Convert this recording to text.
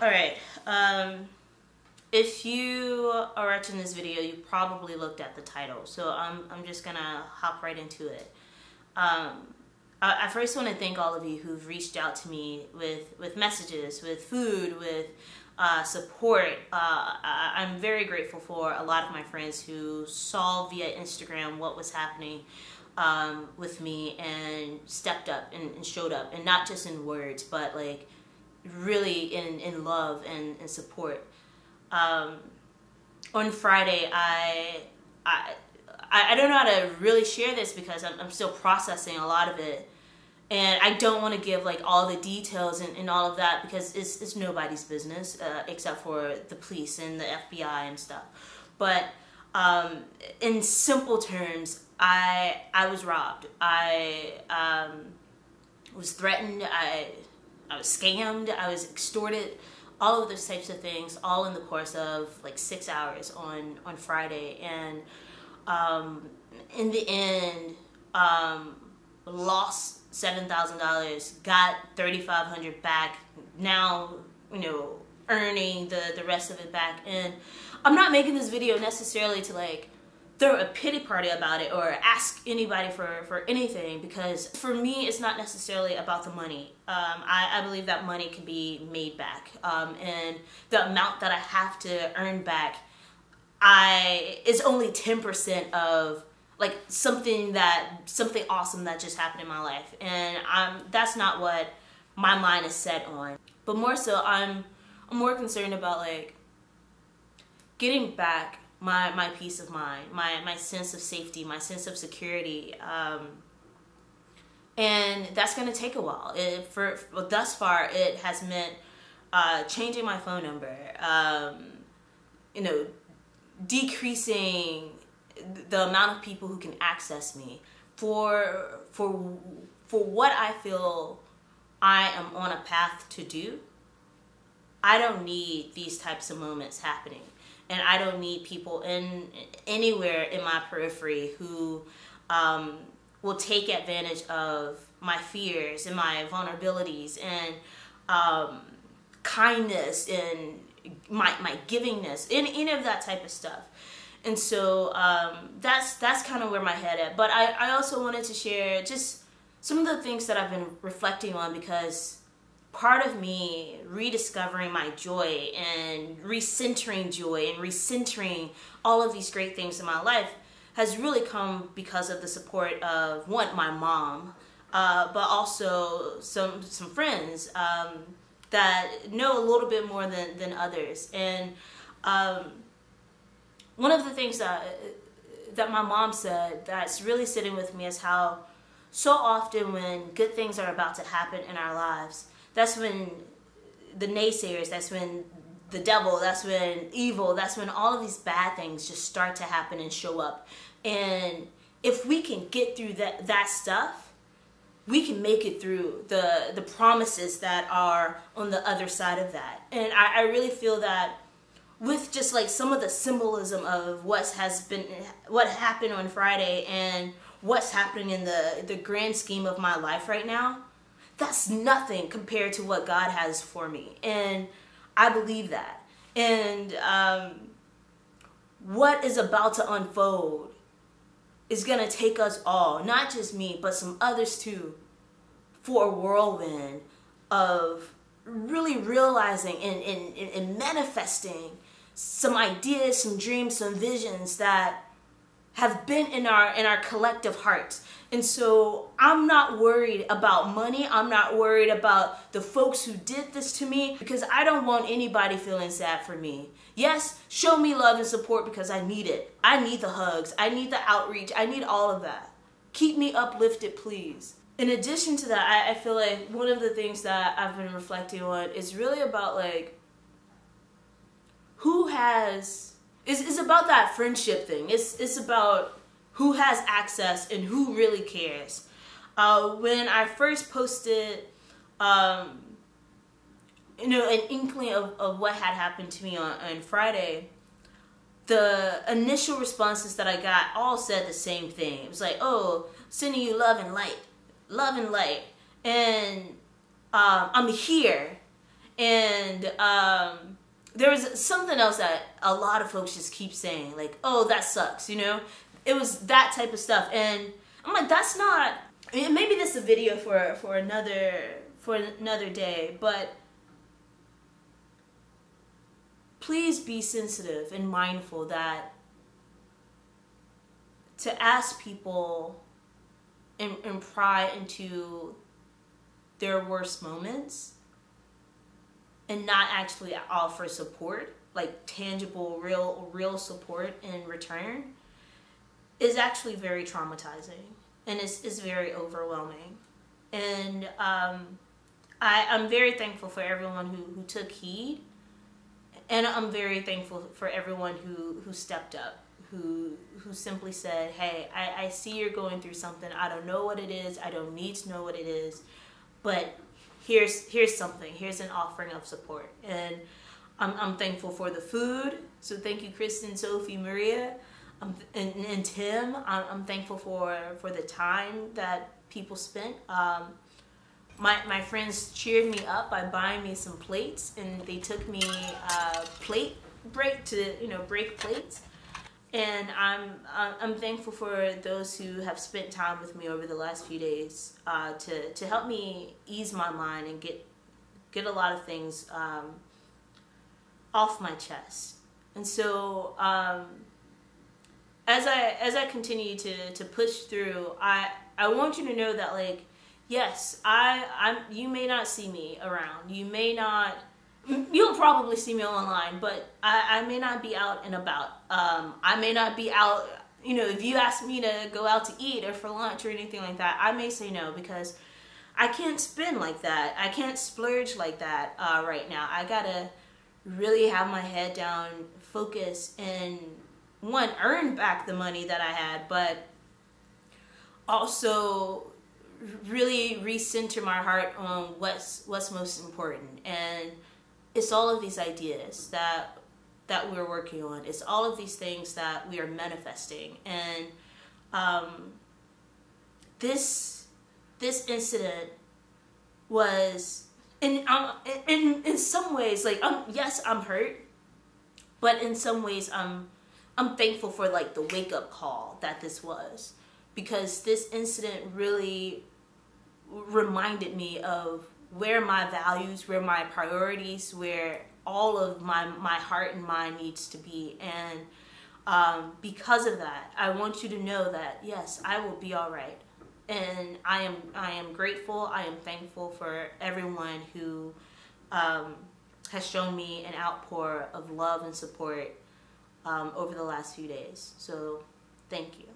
Alright, if you are watching this video, you probably looked at the title, so I'm just gonna hop right into it. I first want to thank all of you who've reached out to me with messages, with food, with support. I'm very grateful for a lot of my friends who saw via Instagram what was happening with me and stepped up and showed up, and not just in words, but like really in love and support. On Friday, I don't know how to really share this because I'm still processing a lot of it, and I don't want to give like all the details and all of that because it's nobody's business except for the police and the FBI and stuff. But in simple terms, I was robbed. I was threatened. I was scammed. I was extorted. All of those types of things, all in the course of like 6 hours on Friday, and in the end, lost $7,000, got $3,500 back. Now, earning the rest of it back. And I'm not making this video necessarily to like throw a pity party about it or ask anybody for anything, because for me it's not necessarily about the money. I believe that money can be made back, and the amount that I have to earn back is only 10% of like something awesome that just happened in my life, and that's not what my mind is set on. But more so, I'm more concerned about like getting back my peace of mind, my sense of safety, my sense of security, and that's going to take a while. Thus far, it has meant changing my phone number, decreasing the amount of people who can access me for what I feel I am on a path to do. I don't need these types of moments happening. And I don't need people anywhere in my periphery who will take advantage of my fears and my vulnerabilities and kindness and my givingness, any of that type of stuff. And so that's kind of where my head at. But I also wanted to share just some of the things that I've been reflecting on, because part of me rediscovering my joy and recentering joy and recentering all of these great things in my life has really come because of the support of, one, my mom, but also some friends that know a little bit more than others. And one of the things that my mom said that's really sitting with me is how so often when good things are about to happen in our lives, that's when the naysayers, that's when the devil, that's when evil, that's when all of these bad things just start to happen and show up. And if we can get through that stuff, we can make it through the promises that are on the other side of that. And I really feel that with just like some of the symbolism of what happened on Friday and what's happening in the grand scheme of my life right now, that's nothing compared to what God has for me. And I believe that. And what is about to unfold is going to take us all, not just me, but some others too, for a whirlwind of really realizing and manifesting some ideas, some dreams, some visions that have been in our collective hearts. And so I'm not worried about money. I'm not worried about the folks who did this to me, because I don't want anybody feeling sad for me. Yes, show me love and support because I need it. I need the hugs. I need the outreach. I need all of that. Keep me uplifted, please. In addition to that, I feel like one of the things that I've been reflecting on is really about like it's about that friendship thing. It's about who has access and who really cares. When I first posted, an inkling of what had happened to me on Friday, the initial responses that I got all said the same thing. It was like, oh, sending you love and light, and I'm here. And there was something else that a lot of folks just keep saying, like, oh, that sucks, you know? It was that type of stuff. And I'm like, that's not, maybe this is a video for another day, but please be sensitive and mindful that to ask people and pry into their worst moments and not actually offer support, like tangible, real support in return, is actually very traumatizing and is very overwhelming. And I'm very thankful for everyone who took heed, and I'm very thankful for everyone who stepped up, who simply said, hey, I see you're going through something. I don't know what it is. I don't need to know what it is, but here's something. Here's an offering of support. And I'm thankful for the food. So thank you, Kristen, Sophie, Maria, and Tim. I'm thankful for the time that people spent. My friends cheered me up by buying me some plates, and they took me plate break to break plates. And I'm thankful for those who have spent time with me over the last few days to help me ease my mind and get a lot of things off my chest. And so as I continue to push through, I want you to know that, like, yes, you may not see me around. You'll probably see me online, but I may not be out and about. I may not be out, if you ask me to go out to eat or for lunch or anything like that, I may say no, because I can't spend like that. I can't splurge like that right now. I gotta really have my head down, focus, and earn back the money that I had, but also really recenter my heart on what's most important. And it's all of these ideas that we're working on. It's all of these things that we are manifesting. And this incident was, in some ways, like, yes, I'm hurt, but in some ways I'm thankful for, like, the wake up call that this was, because this incident really reminded me of where my values, where my priorities, where all of my heart and mind needs to be. And because of that, I want you to know that, yes, I will be all right. And I am grateful. I am thankful for everyone who has shown me an outpour of love and support over the last few days. So thank you.